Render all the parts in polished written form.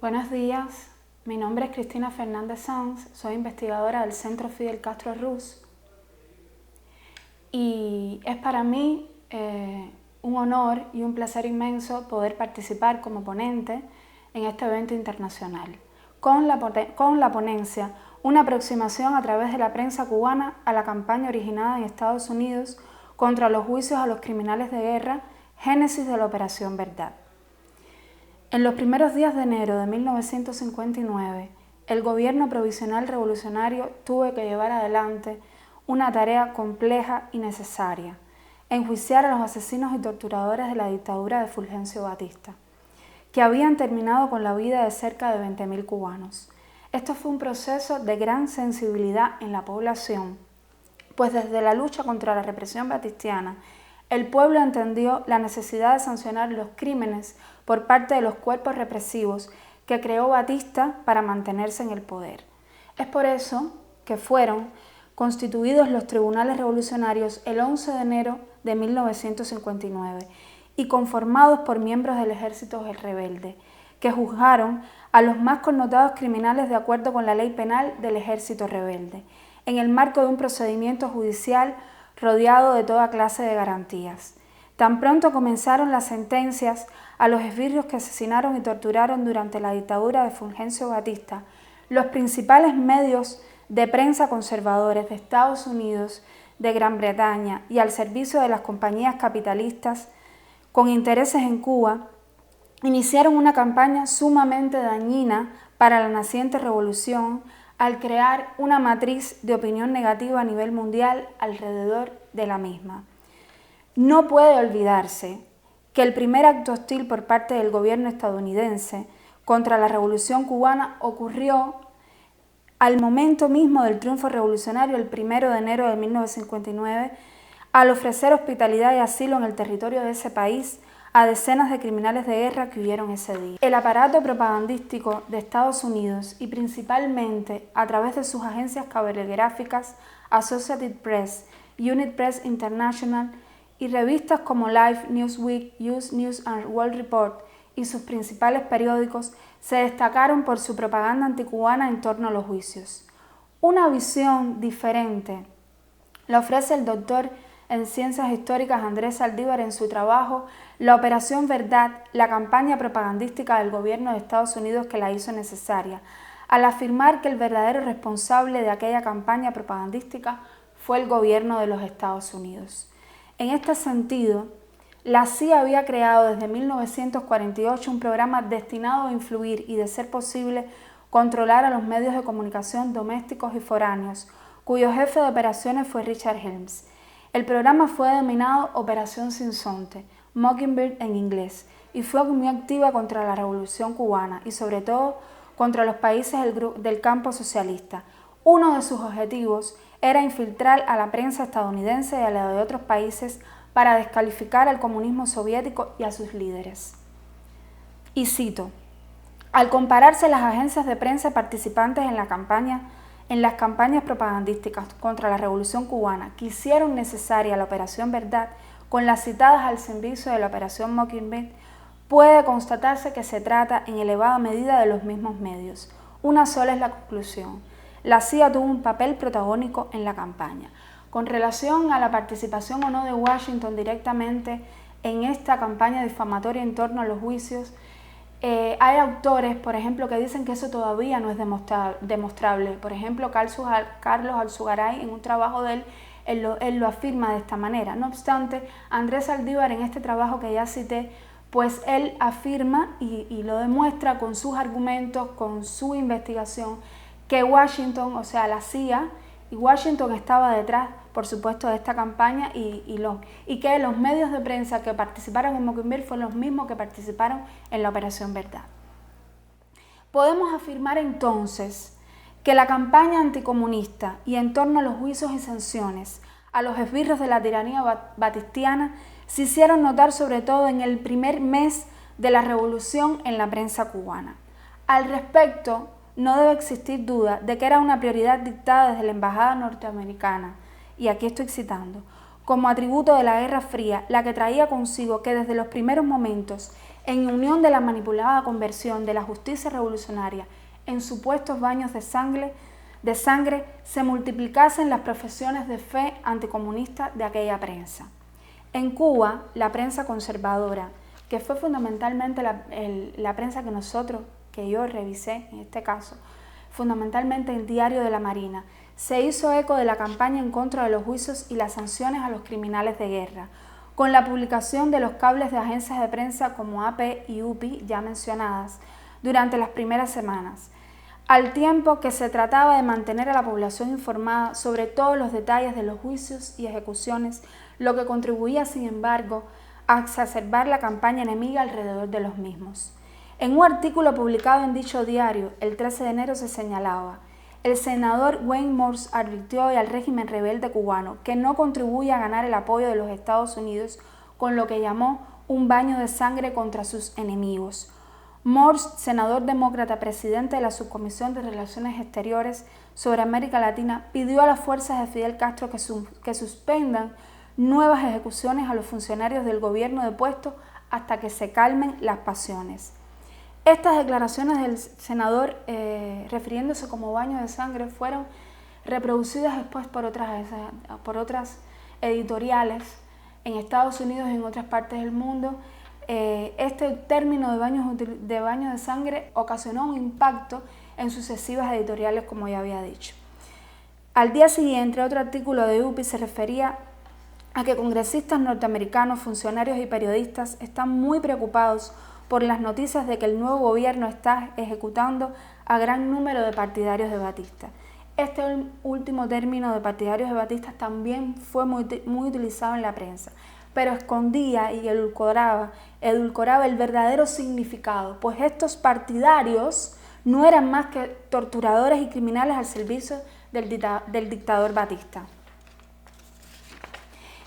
Buenos días, mi nombre es Cristina Fernández Sanz, soy investigadora del Centro Fidel Castro Ruz y es para mí un honor y un placer inmenso poder participar como ponente en este evento internacional, con la ponencia Una aproximación a través de la prensa cubana a la campaña originada en Estados Unidos contra los juicios a los criminales de guerra, génesis de la Operación Verdad. En los primeros días de enero de 1959, el gobierno provisional revolucionario tuvo que llevar adelante una tarea compleja y necesaria: enjuiciar a los asesinos y torturadores de la dictadura de Fulgencio Batista, que habían terminado con la vida de cerca de 20.000 cubanos. Esto fue un proceso de gran sensibilidad en la población, pues desde la lucha contra la represión batistiana, el pueblo entendió la necesidad de sancionar los crímenes por parte de los cuerpos represivos que creó Batista para mantenerse en el poder. Es por eso que fueron constituidos los tribunales revolucionarios el 11 de enero de 1959 y conformados por miembros del ejército rebelde, que juzgaron a los más connotados criminales de acuerdo con la ley penal del ejército rebelde, en el marco de un procedimiento judicial rodeado de toda clase de garantías. Tan pronto comenzaron las sentencias a los esbirros que asesinaron y torturaron durante la dictadura de Fulgencio Batista, los principales medios de prensa conservadores de Estados Unidos, de Gran Bretaña y al servicio de las compañías capitalistas con intereses en Cuba, iniciaron una campaña sumamente dañina para la naciente revolución al crear una matriz de opinión negativa a nivel mundial alrededor de la misma. No puede olvidarse que el primer acto hostil por parte del gobierno estadounidense contra la revolución cubana ocurrió al momento mismo del triunfo revolucionario, el 1 de enero de 1959, al ofrecer hospitalidad y asilo en el territorio de ese país a decenas de criminales de guerra que huyeron ese día. El aparato propagandístico de Estados Unidos y principalmente a través de sus agencias cabelegráficas Associated Press, Unit Press International y revistas como Life, Newsweek, US News and World Report y sus principales periódicos se destacaron por su propaganda anticubana en torno a los juicios. Una visión diferente la ofrece el doctor en Ciencias Históricas Andrés Saldívar en su trabajo La Operación Verdad, la campaña propagandística del gobierno de Estados Unidos que la hizo necesaria, al afirmar que el verdadero responsable de aquella campaña propagandística fue el gobierno de los Estados Unidos. En este sentido, la CIA había creado desde 1948 un programa destinado a influir y, de ser posible, controlar a los medios de comunicación domésticos y foráneos, cuyo jefe de operaciones fue Richard Helms. El programa fue denominado Operación Sinsonte, Mockingbird en inglés, y fue muy activa contra la Revolución cubana y sobre todo contra los países del campo socialista. Uno de sus objetivos era infiltrar a la prensa estadounidense y a la de otros países para descalificar al comunismo soviético y a sus líderes. Y cito: al compararse las agencias de prensa participantes en las campañas propagandísticas contra la Revolución cubana que hicieron necesaria la Operación Verdad con las citadas al servicio de la Operación Mockingbird, puede constatarse que se trata en elevada medida de los mismos medios. Una sola es la conclusión: la CIA tuvo un papel protagónico en la campaña. Con relación a la participación o no de Washington directamente en esta campaña difamatoria en torno a los juicios, hay autores, por ejemplo, que dicen que eso todavía no es demostrable. Por ejemplo, Carlos Alzugaray, en un trabajo de él lo afirma de esta manera. No obstante, Andrés Saldívar, en este trabajo que ya cité, pues él afirma y lo demuestra con sus argumentos, con su investigación, que Washington, o sea, la CIA, y Washington estaba detrás, por supuesto, de esta campaña y que los medios de prensa que participaron en Mockingbird fueron los mismos que participaron en la Operación Verdad. Podemos afirmar entonces que la campaña anticomunista y en torno a los juicios y sanciones a los esbirros de la tiranía batistiana se hicieron notar sobre todo en el primer mes de la revolución en la prensa cubana. Al respecto, no debe existir duda de que era una prioridad dictada desde la embajada norteamericana, y aquí estoy citando, como atributo de la Guerra Fría, la que traía consigo que desde los primeros momentos en unión de la manipulada conversión de la justicia revolucionaria en supuestos baños de sangre, se multiplicasen las profesiones de fe anticomunista de aquella prensa. En Cuba, la prensa conservadora, que fue fundamentalmente la prensa que yo revisé en este caso, fundamentalmente el Diario de la Marina, se hizo eco de la campaña en contra de los juicios y las sanciones a los criminales de guerra, con la publicación de los cables de agencias de prensa como AP y UPI ya mencionadas durante las primeras semanas, al tiempo que se trataba de mantener a la población informada sobre todos los detalles de los juicios y ejecuciones, lo que contribuía, sin embargo, a exacerbar la campaña enemiga alrededor de los mismos. En un artículo publicado en dicho diario, el 13 de enero se señalaba: el senador Wayne Morse advirtió al régimen rebelde cubano que no contribuye a ganar el apoyo de los Estados Unidos con lo que llamó un baño de sangre contra sus enemigos. Morse, senador demócrata, presidente de la Subcomisión de Relaciones Exteriores sobre América Latina, pidió a las fuerzas de Fidel Castro que suspendan nuevas ejecuciones a los funcionarios del gobierno depuesto hasta que se calmen las pasiones. Estas declaraciones del senador, refiriéndose como baño de sangre, fueron reproducidas después por otras editoriales en Estados Unidos y en otras partes del mundo. Este término de baño de sangre ocasionó un impacto en sucesivas editoriales, como ya había dicho. Al día siguiente, otro artículo de UPI se refería a que congresistas norteamericanos, funcionarios y periodistas están muy preocupados por las noticias de que el nuevo gobierno está ejecutando a gran número de partidarios de Batista. Este último término de partidarios de Batista también fue muy utilizado en la prensa, pero escondía y edulcoraba el verdadero significado, pues estos partidarios no eran más que torturadores y criminales al servicio del dictador Batista.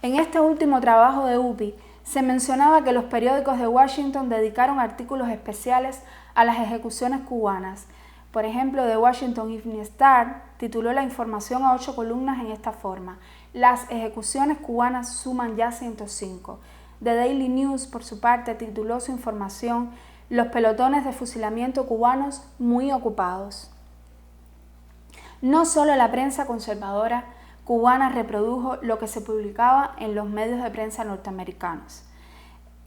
En este último trabajo de UPI se mencionaba que los periódicos de Washington dedicaron artículos especiales a las ejecuciones cubanas. Por ejemplo, The Washington Evening Star tituló la información a 8 columnas en esta forma: las ejecuciones cubanas suman ya 105. The Daily News, por su parte, tituló su información: los pelotones de fusilamiento cubanos muy ocupados. No solo la prensa conservadora cubana reprodujo lo que se publicaba en los medios de prensa norteamericanos.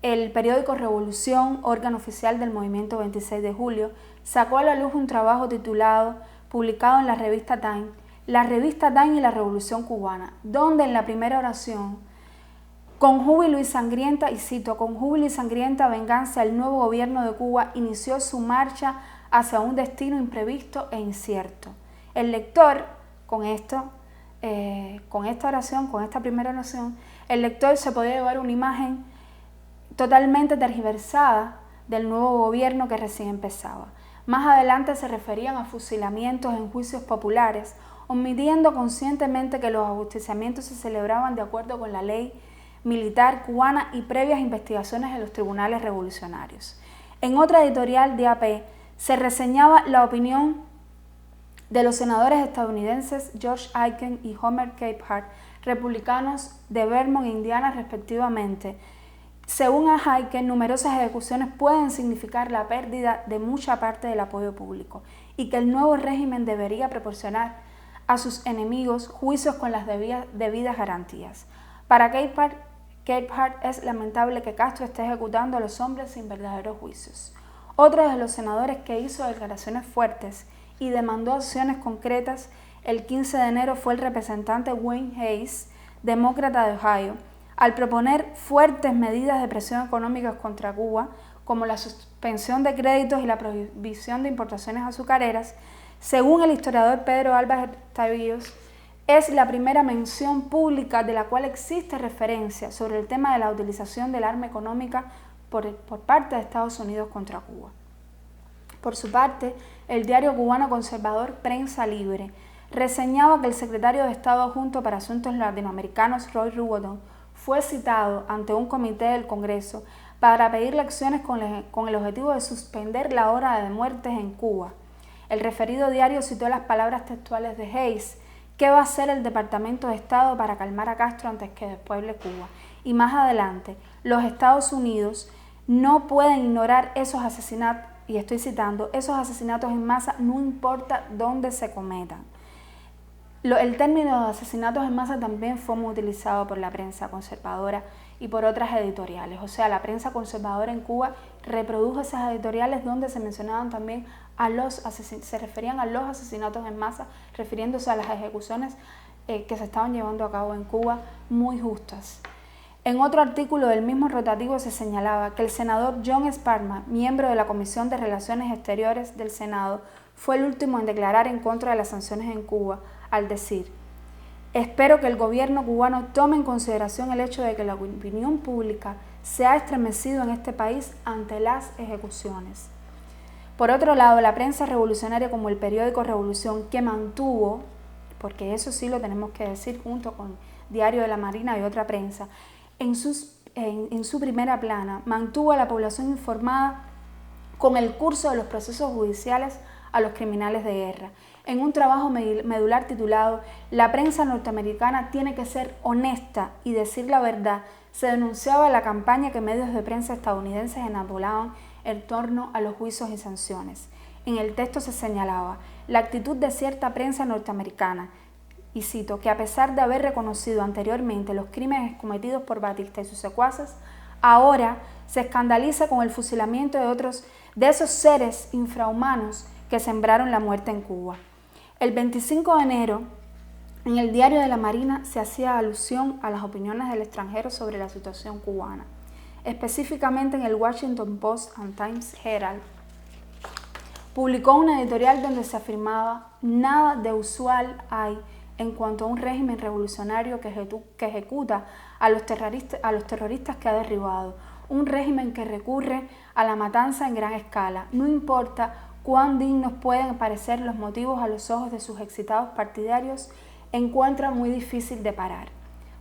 El periódico Revolución, órgano oficial del movimiento 26 de julio, sacó a la luz un trabajo titulado, publicado en la revista Time y la Revolución Cubana, donde en la primera oración, con júbilo y sangrienta, y cito, con júbilo y sangrienta venganza, el nuevo gobierno de Cuba inició su marcha hacia un destino imprevisto e incierto. El lector, con esta primera oración, el lector se podía llevar una imagen totalmente tergiversada del nuevo gobierno que recién empezaba. Más adelante se referían a fusilamientos en juicios populares, omitiendo conscientemente que los ajusticiamientos se celebraban de acuerdo con la ley militar cubana y previas investigaciones en los tribunales revolucionarios. En otra editorial de AP se reseñaba la opinión de los senadores estadounidenses George Aiken y Homer Capehart, republicanos de Vermont e Indiana respectivamente. Según Aiken, numerosas ejecuciones pueden significar la pérdida de mucha parte del apoyo público y que el nuevo régimen debería proporcionar a sus enemigos juicios con las debidas garantías. Para Capehart es lamentable que Castro esté ejecutando a los hombres sin verdaderos juicios. Otro de los senadores que hizo declaraciones fuertes y demandó acciones concretas el 15 de enero fue el representante Wayne Hayes, demócrata de Ohio, al proponer fuertes medidas de presión económica contra Cuba, como la suspensión de créditos y la prohibición de importaciones azucareras. Según el historiador Pedro Álvarez Tabillos, es la primera mención pública de la cual existe referencia sobre el tema de la utilización del arma económica por parte de Estados Unidos contra Cuba. Por su parte, el diario cubano conservador Prensa Libre reseñaba que el secretario de Estado adjunto para Asuntos Latinoamericanos, Roy Ruodon, fue citado ante un comité del Congreso para pedirle acciones con el objetivo de suspender la hora de muertes en Cuba. El referido diario citó las palabras textuales de Hayes: ¿qué va a hacer el Departamento de Estado para calmar a Castro antes que despueble Cuba? Y más adelante, los Estados Unidos no pueden ignorar esos asesinatos, y estoy citando, esos asesinatos en masa no importa dónde se cometan. El término de asesinatos en masa también fue muy utilizado por la prensa conservadora y por otras editoriales. O sea, la prensa conservadora en Cuba reprodujo esas editoriales donde se mencionaban también se referían a los asesinatos en masa, refiriéndose a las ejecuciones que se estaban llevando a cabo en Cuba, muy justas. En otro artículo del mismo rotativo se señalaba que el senador John Sparman, miembro de la Comisión de Relaciones Exteriores del Senado, fue el último en declarar en contra de las sanciones en Cuba, al decir: espero que el gobierno cubano tome en consideración el hecho de que la opinión pública se ha estremecido en este país ante las ejecuciones. Por otro lado, la prensa revolucionaria como el periódico Revolución, que mantuvo, porque eso sí lo tenemos que decir junto con Diario de la Marina y otra prensa, en su primera plana mantuvo a la población informada con el curso de los procesos judiciales a los criminales de guerra. En un trabajo medular titulado «La prensa norteamericana tiene que ser honesta y decir la verdad», se denunciaba la campaña que medios de prensa estadounidenses enabolaban en torno a los juicios y sanciones. En el texto se señalaba la actitud de cierta prensa norteamericana, y cito, que a pesar de haber reconocido anteriormente los crímenes cometidos por Batista y sus secuaces, ahora se escandaliza con el fusilamiento de esos seres infrahumanos que sembraron la muerte en Cuba. El 25 de enero, en el Diario de la Marina se hacía alusión a las opiniones del extranjero sobre la situación cubana. Específicamente en el Washington Post and Times Herald, publicó una editorial donde se afirmaba: nada de usual hay en cuanto a un régimen revolucionario que ejecuta a los terroristas que ha derribado, un régimen que recurre a la matanza en gran escala, no importa cuán dignos pueden parecer los motivos a los ojos de sus excitados partidarios, encuentra muy difícil de parar.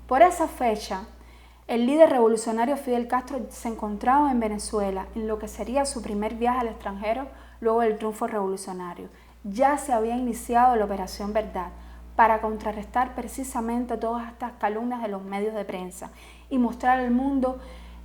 Por esa fecha, el líder revolucionario Fidel Castro se encontraba en Venezuela, en lo que sería su primer viaje al extranjero luego del triunfo revolucionario. Ya se había iniciado la Operación Verdad, para contrarrestar precisamente todas estas calumnias de los medios de prensa y mostrar al mundo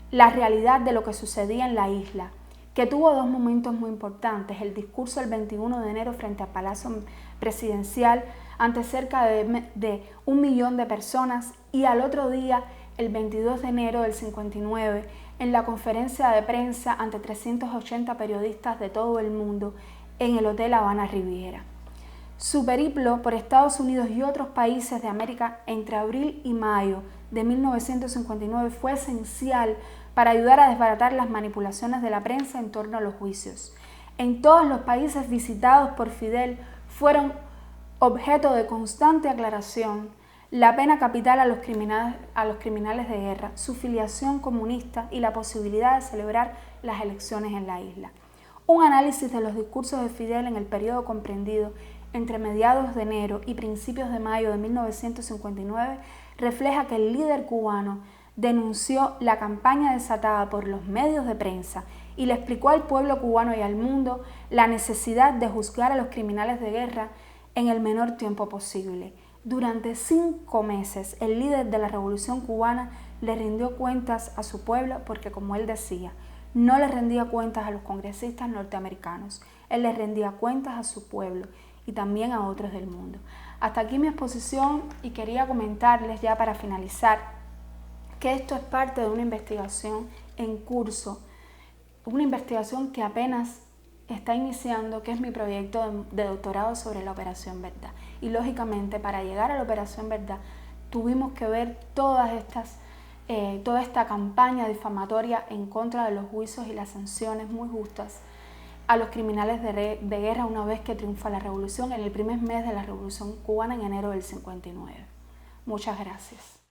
la realidad de lo que sucedía en la isla, que tuvo dos momentos muy importantes: el discurso el 21 de enero frente al Palacio Presidencial ante cerca de 1 millón de personas, y al otro día, el 22 de enero del 59, en la conferencia de prensa ante 380 periodistas de todo el mundo en el Hotel Habana Riviera. Su periplo por Estados Unidos y otros países de América entre abril y mayo de 1959 fue esencial para ayudar a desbaratar las manipulaciones de la prensa en torno a los juicios. En todos los países visitados por Fidel fueron objeto de constante aclaración la pena capital a los criminales de guerra, su filiación comunista y la posibilidad de celebrar las elecciones en la isla. Un análisis de los discursos de Fidel en el periodo comprendido entre mediados de enero y principios de mayo de 1959 refleja que el líder cubano denunció la campaña desatada por los medios de prensa y le explicó al pueblo cubano y al mundo la necesidad de juzgar a los criminales de guerra en el menor tiempo posible. Durante 5 meses, el líder de la Revolución Cubana le rindió cuentas a su pueblo porque, como él decía, no le rendía cuentas a los congresistas norteamericanos, él le rendía cuentas a su pueblo y también a otros del mundo. Hasta aquí mi exposición, y quería comentarles ya para finalizar que esto es parte de una investigación en curso, una investigación que apenas está iniciando, que es mi proyecto de doctorado sobre la Operación Verdad. Y lógicamente, para llegar a la Operación Verdad tuvimos que ver toda esta campaña difamatoria en contra de los juicios y las sanciones muy justas a los criminales de guerra una vez que triunfa la revolución en el primer mes de la Revolución Cubana en enero del 59. Muchas gracias.